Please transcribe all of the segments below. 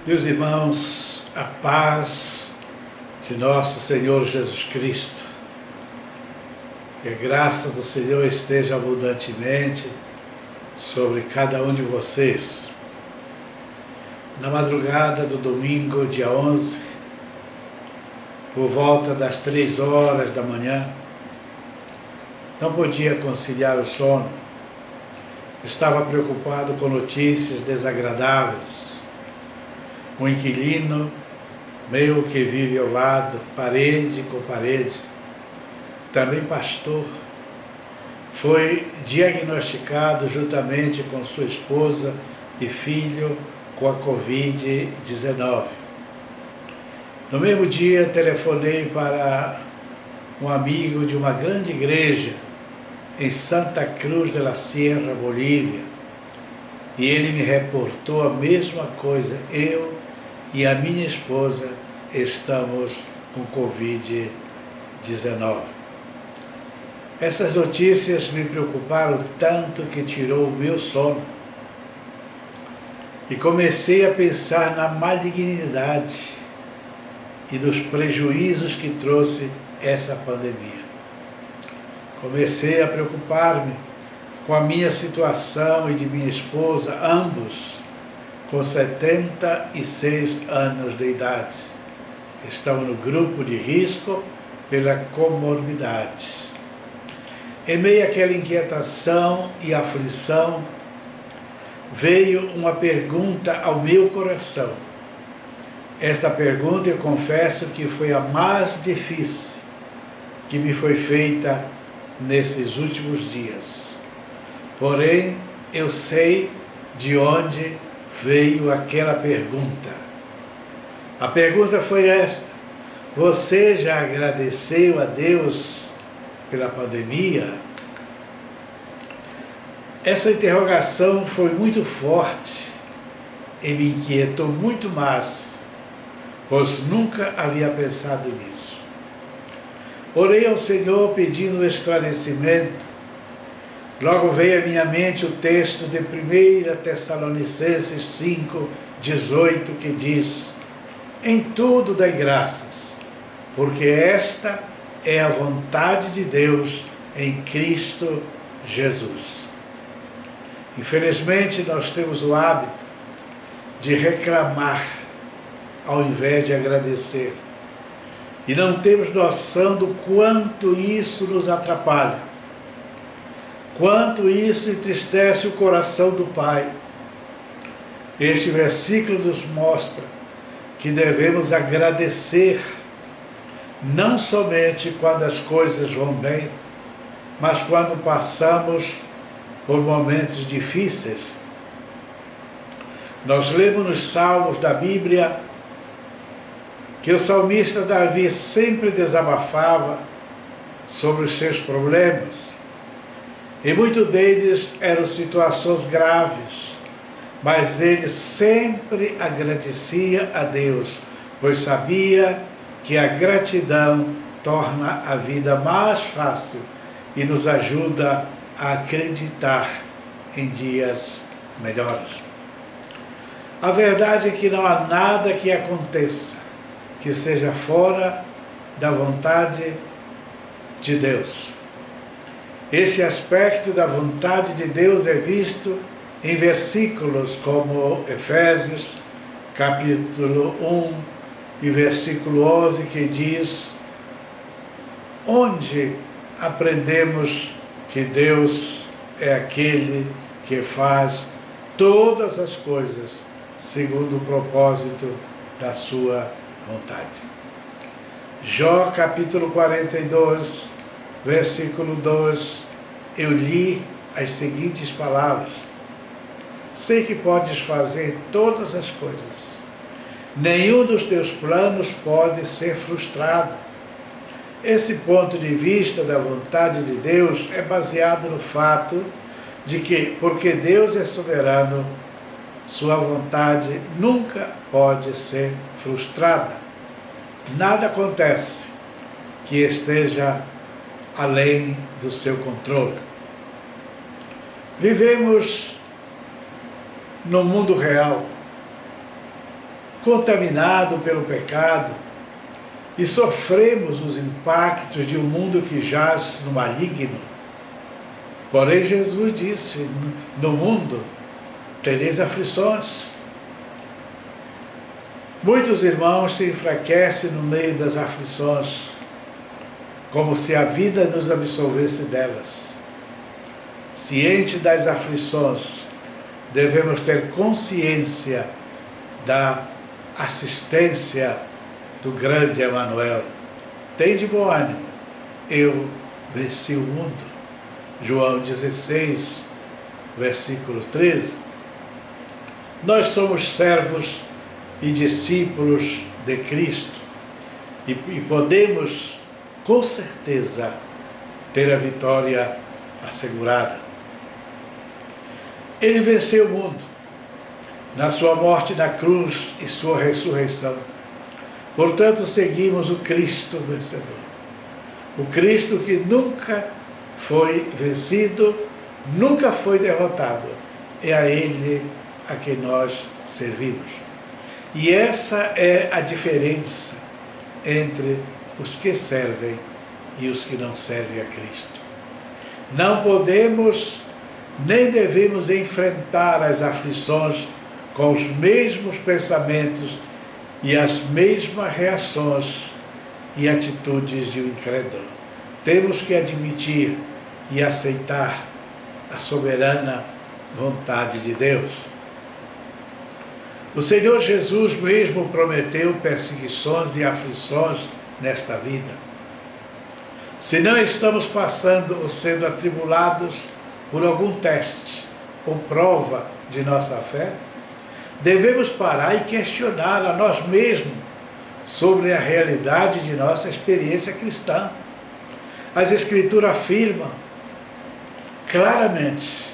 Meus irmãos, a paz de nosso Senhor Jesus Cristo, que a graça do Senhor esteja abundantemente sobre cada um de vocês. Na madrugada do domingo, dia 11, por volta das 3 horas da manhã, não podia conciliar o sono, estava preocupado com notícias desagradáveis. Um inquilino meu que vive ao lado, parede com parede, também pastor, foi diagnosticado juntamente com sua esposa e filho com a Covid-19. No mesmo dia, telefonei para um amigo de uma grande igreja em Santa Cruz de la Sierra, Bolívia, e ele me reportou a mesma coisa. Eu e a minha esposa estamos com Covid-19. Essas notícias me preocuparam tanto que tirou o meu sono. E comecei a pensar na malignidade e nos prejuízos que trouxe essa pandemia. Comecei a preocupar-me com a minha situação e de minha esposa, ambos com 76 anos de idade. Estão no grupo de risco pela comorbidade. Em meio àquela inquietação e aflição, veio uma pergunta ao meu coração. Esta pergunta, eu confesso que foi a mais difícil que me foi feita nesses últimos dias. Porém, eu sei de onde veio aquela pergunta. A pergunta foi esta: você já agradeceu a Deus pela pandemia? Essa interrogação foi muito forte e me inquietou muito mais, pois nunca havia pensado nisso. Orei ao Senhor pedindo esclarecimento. Logo veio à minha mente o texto de 1 Tessalonicenses 5:18, que diz: em tudo dai graças, porque esta é a vontade de Deus em Cristo Jesus. Infelizmente, nós temos o hábito de reclamar ao invés de agradecer. E não temos noção do quanto isso nos atrapalha. Quanto isso entristece o coração do Pai. Este versículo nos mostra que devemos agradecer, não somente quando as coisas vão bem, mas quando passamos por momentos difíceis. Nós lemos nos Salmos da Bíblia que o salmista Davi sempre desabafava sobre os seus problemas. E muitos deles eram situações graves, mas ele sempre agradecia a Deus, pois sabia que a gratidão torna a vida mais fácil e nos ajuda a acreditar em dias melhores. A verdade é que não há nada que aconteça que seja fora da vontade de Deus. Este aspecto da vontade de Deus é visto em versículos como Efésios, capítulo 1 e versículo 11, que diz: onde aprendemos que Deus é aquele que faz todas as coisas segundo o propósito da sua vontade. Jó, capítulo 42, versículo 2, eu li as seguintes palavras: sei que podes fazer todas as coisas, nenhum dos teus planos pode ser frustrado. Esse ponto de vista da vontade de Deus é baseado no fato de que, porque Deus é soberano, sua vontade nunca pode ser frustrada. Nada acontece que esteja além do seu controle. Vivemos no mundo real, contaminado pelo pecado e sofremos os impactos de um mundo que jaz no maligno. Porém, Jesus disse: no mundo tereis aflições. Muitos irmãos se enfraquecem no meio das aflições, como se a vida nos absolvesse delas. Ciente das aflições, devemos ter consciência da assistência do grande Emanuel. Tende bom ânimo, eu venci o mundo. João 16, versículo 13. Nós somos servos e discípulos de Cristo e podemos, com certeza, ter a vitória assegurada. Ele venceu o mundo na sua morte na cruz e sua ressurreição. Portanto, seguimos o Cristo vencedor. O Cristo que nunca foi vencido, nunca foi derrotado. É a Ele a quem nós servimos. E essa é a diferença entre os que servem e os que não servem a Cristo. Não podemos nem devemos enfrentar as aflições com os mesmos pensamentos e as mesmas reações e atitudes de um incrédulo. Temos que admitir e aceitar a soberana vontade de Deus. O Senhor Jesus mesmo prometeu perseguições e aflições nesta vida. Se não estamos passando ou sendo atribulados por algum teste ou prova de nossa fé, devemos parar e questionar a nós mesmos sobre a realidade de nossa experiência cristã. As Escrituras afirmam claramente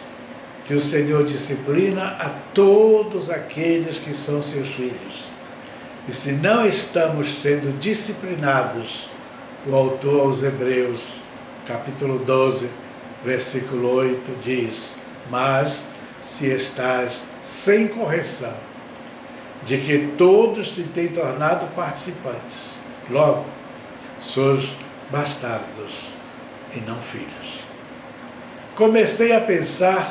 que o Senhor disciplina a todos aqueles que são seus filhos. E se não estamos sendo disciplinados, o autor aos Hebreus, capítulo 12, versículo 8, diz: mas se estás sem correção, de que todos se têm tornado participantes, logo, sois bastardos e não filhos. Comecei a pensar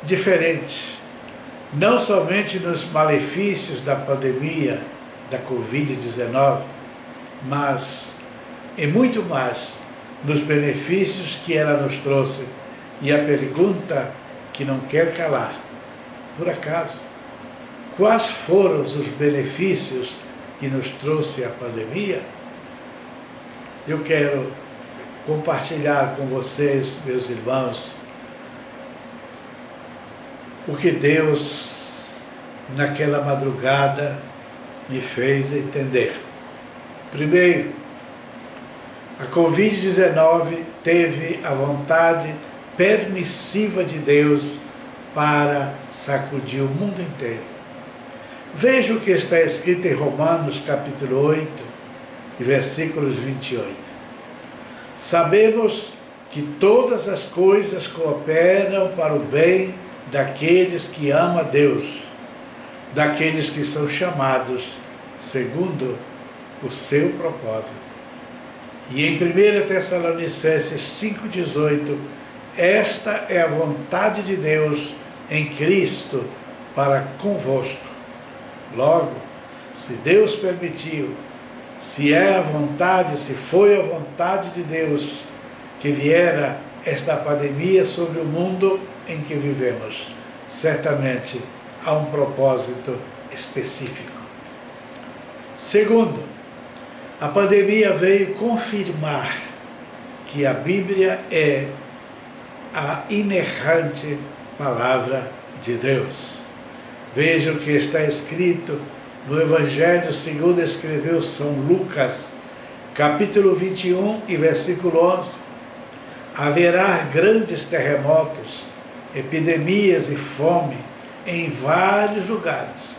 diferente, não somente nos malefícios da pandemia da Covid-19, mas e muito mais nos benefícios que ela nos trouxe. E a pergunta que não quer calar: por acaso, quais foram os benefícios que nos trouxe a pandemia? Eu quero compartilhar com vocês, meus irmãos, o que Deus, naquela madrugada, me fez entender. Primeiro, a Covid-19 teve a vontade permissiva de Deus para sacudir o mundo inteiro. Veja o que está escrito em Romanos capítulo 8, e versículos 28. Sabemos que todas as coisas cooperam para o bem daqueles que amam a Deus, daqueles que são chamados segundo o seu propósito. E em 1 Tessalonicenses 5,18, esta é a vontade de Deus em Cristo para convosco. Logo, se Deus permitiu, se é a vontade, se foi a vontade de Deus que viera esta pandemia sobre o mundo em que vivemos, certamente há um propósito específico. Segundo, a pandemia veio confirmar que a Bíblia é a inerrante palavra de Deus. Veja o que está escrito no Evangelho segundo escreveu São Lucas, capítulo 21 e versículo 11. Haverá grandes terremotos, epidemias e fome em vários lugares,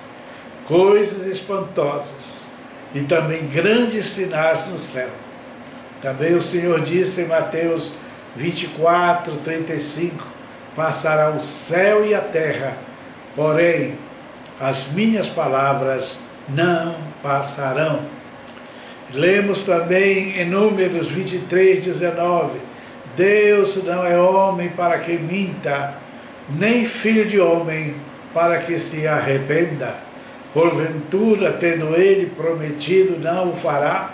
coisas espantosas e também grandes sinais no céu. Também o Senhor disse em Mateus 24, 35, passará o céu e a terra, porém as minhas palavras não passarão. Lemos também em Números 23, 19, Deus não é homem para que minta, nem filho de homem para que se arrependa. Porventura, tendo ele prometido, não o fará?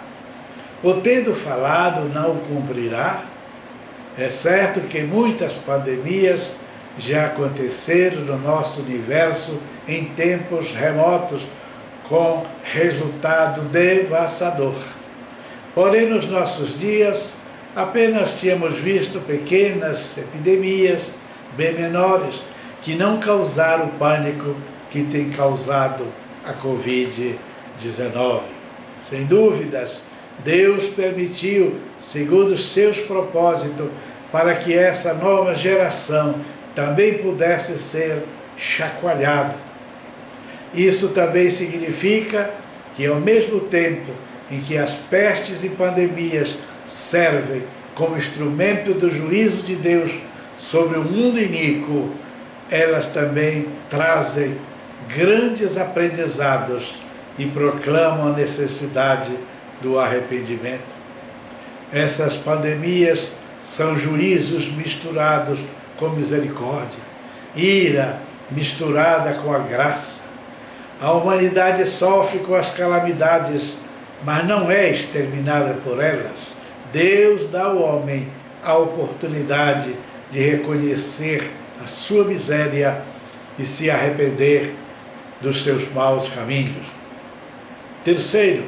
Ou tendo falado, não o cumprirá? É certo que muitas pandemias já aconteceram no nosso universo em tempos remotos, com resultado devastador. Porém, nos nossos dias, apenas tínhamos visto pequenas epidemias, bem menores, que não causaram o pânico que tem causado a Covid-19. Sem dúvidas, Deus permitiu, segundo os seus propósitos, para que essa nova geração também pudesse ser chacoalhada. Isso também significa que, ao mesmo tempo em que as pestes e pandemias servem como instrumento do juízo de Deus sobre o mundo iníquo, elas também trazem grandes aprendizados e proclamam a necessidade do arrependimento. Essas pandemias são juízos misturados com misericórdia, ira misturada com a graça. A humanidade sofre com as calamidades, mas não é exterminada por elas. Deus dá ao homem a oportunidade de reconhecer a sua miséria e se arrepender dos seus maus caminhos. Terceiro,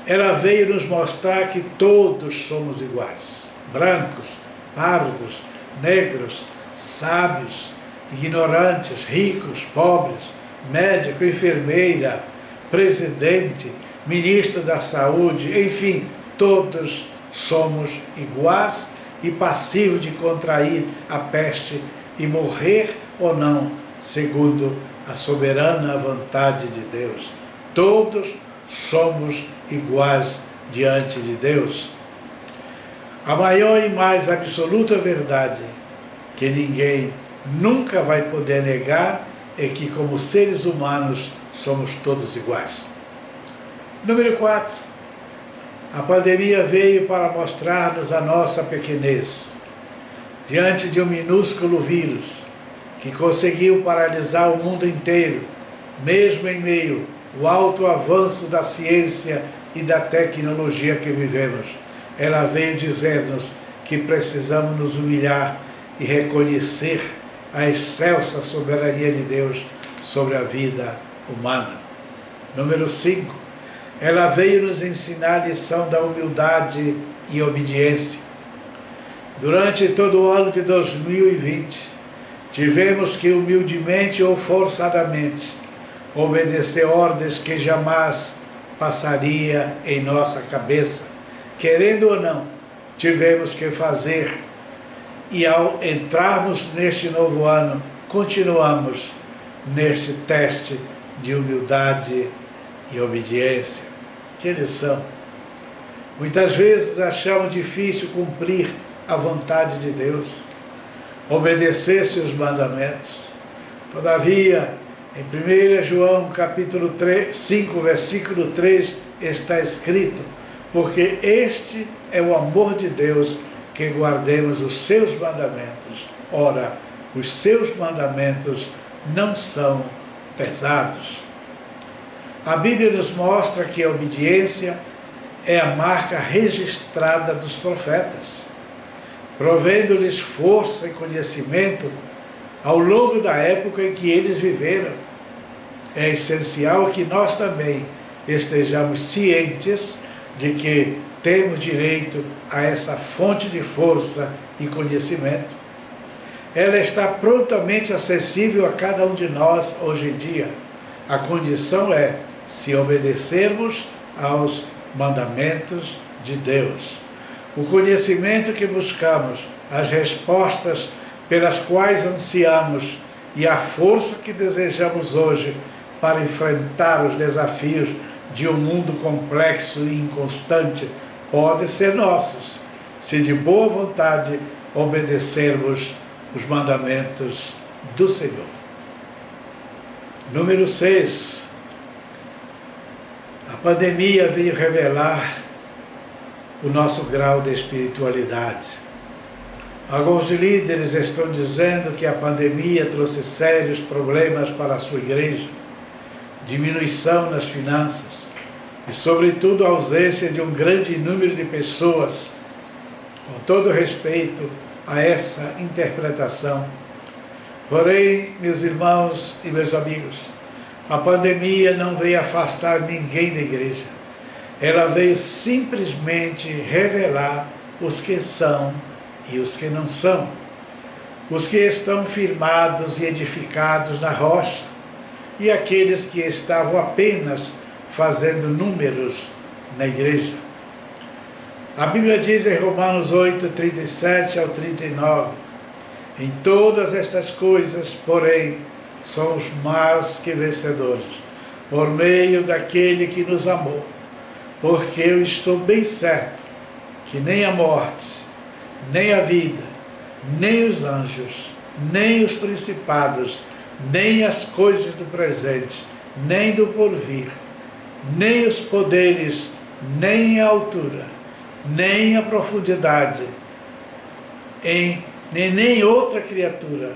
ela veio nos mostrar que todos somos iguais, brancos, pardos, negros, sábios, ignorantes, ricos, pobres, médico, enfermeira, presidente, ministro da saúde, enfim, todos somos iguais e passíveis de contrair a peste e morrer ou não, segundo a soberana vontade de Deus. Todos somos iguais diante de Deus. A maior e mais absoluta verdade que ninguém nunca vai poder negar é que, como seres humanos, somos todos iguais. Número 4. A pandemia veio para mostrar-nos a nossa pequenez. Diante de um minúsculo vírus que conseguiu paralisar o mundo inteiro, mesmo em meio ao alto avanço da ciência e da tecnologia que vivemos, ela veio dizer-nos que precisamos nos humilhar e reconhecer a excelsa soberania de Deus sobre a vida humana. Número 5. Ela veio nos ensinar a lição da humildade e obediência. Durante todo o ano de 2020, tivemos que humildemente ou forçadamente obedecer ordens que jamais passaria em nossa cabeça. Querendo ou não, tivemos que fazer, e ao entrarmos neste novo ano, continuamos neste teste de humildade e obediência. Que lição! Muitas vezes achamos difícil cumprir a vontade de Deus, obedecer seus mandamentos. Todavia, em 1 João capítulo 5, versículo 3, está escrito: porque este é o amor de Deus, que guardemos os seus mandamentos. Ora, os seus mandamentos não são pesados. A Bíblia nos mostra que a obediência é a marca registrada dos profetas, provendo-lhes força e conhecimento ao longo da época em que eles viveram. É essencial que nós também estejamos cientes de que temos direito a essa fonte de força e conhecimento. Ela está prontamente acessível a cada um de nós hoje em dia. A condição é se obedecermos aos mandamentos de Deus. O conhecimento que buscamos, as respostas pelas quais ansiamos e a força que desejamos hoje para enfrentar os desafios de um mundo complexo e inconstante podem ser nossos, se de boa vontade obedecermos os mandamentos do Senhor. Número 6. A pandemia veio revelar o nosso grau de espiritualidade. Alguns líderes estão dizendo que a pandemia trouxe sérios problemas para a sua igreja, diminuição nas finanças e, sobretudo, a ausência de um grande número de pessoas. Com todo respeito a essa interpretação, porém, meus irmãos e meus amigos, a pandemia não veio afastar ninguém da igreja. Ela veio simplesmente revelar os que são e os que não são, os que estão firmados e edificados na rocha e aqueles que estavam apenas fazendo números na igreja. A Bíblia diz em Romanos 8, 37 ao 39, em todas estas coisas, porém, somos mais que vencedores, por meio daquele que nos amou, porque eu estou bem certo que nem a morte, nem a vida, nem os anjos, nem os principados, nem as coisas do presente, nem do porvir, nem os poderes, nem a altura, nem a profundidade, nem outra criatura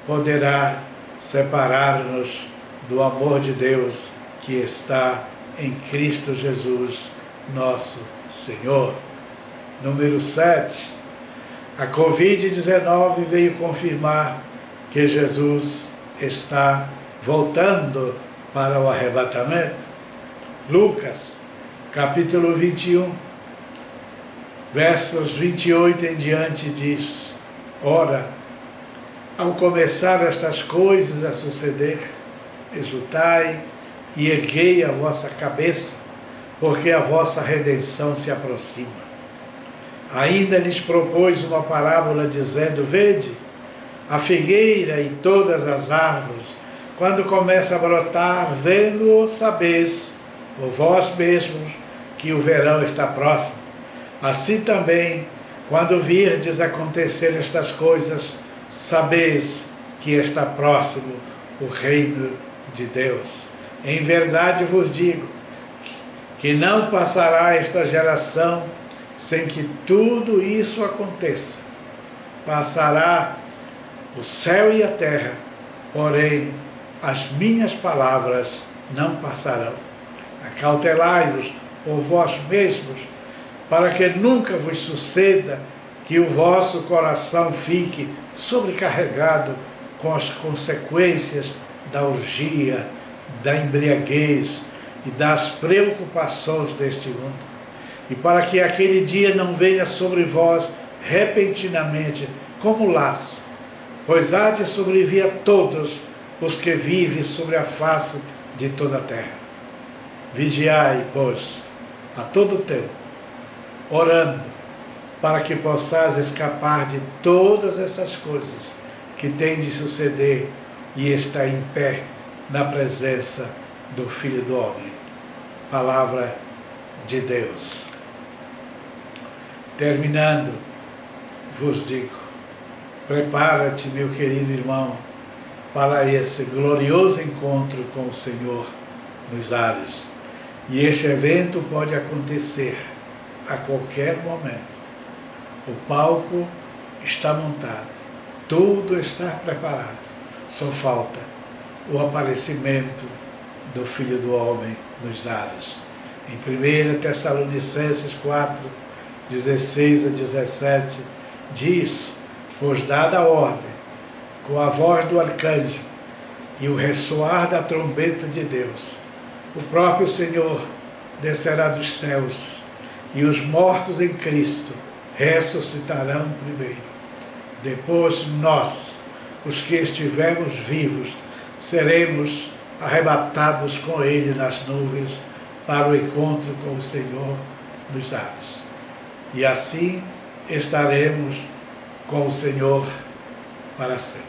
poderá separar-nos do amor de Deus que está em Cristo Jesus, nosso Senhor. Número 7. A Covid-19 veio confirmar que Jesus está voltando para o arrebatamento. Lucas, capítulo 21, versos 28 em diante diz: ora, ao começar estas coisas a suceder, exultai e erguei a vossa cabeça, porque a vossa redenção se aproxima. Ainda lhes propôs uma parábola, dizendo: vede, a figueira e todas as árvores, quando começa a brotar, vendo-o, sabeis, por vós mesmos, que o verão está próximo. Assim também, quando virdes acontecer estas coisas, sabeis que está próximo o reino de Deus. Em verdade vos digo, que não passará esta geração sem que tudo isso aconteça. Passará o céu e a terra, porém as minhas palavras não passarão. Acautelai-vos por vós mesmos, para que nunca vos suceda que o vosso coração fique sobrecarregado com as consequências da orgia, da embriaguez e das preocupações deste mundo. E para que aquele dia não venha sobre vós repentinamente como laço, pois há de sobrevir a todos os que vivem sobre a face de toda a terra. Vigiai, pois, a todo tempo, orando, para que possais escapar de todas essas coisas que têm de suceder e estar em pé na presença do Filho do Homem. Palavra de Deus. Terminando, vos digo, prepara-te, meu querido irmão, para esse glorioso encontro com o Senhor nos ares. E este evento pode acontecer a qualquer momento. O palco está montado, tudo está preparado, só falta o aparecimento do Filho do Homem nos ares. Em 1 Tessalonicenses 4, 16 a 17, diz: pois dada a ordem, com a voz do arcanjo e o ressoar da trombeta de Deus, o próprio Senhor descerá dos céus, e os mortos em Cristo ressuscitarão primeiro. Depois nós, os que estivermos vivos, seremos arrebatados com Ele nas nuvens para o encontro com o Senhor nos ares. E assim estaremos com o Senhor para sempre.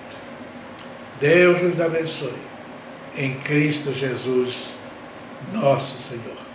Deus nos abençoe. Em Cristo Jesus, nosso Senhor.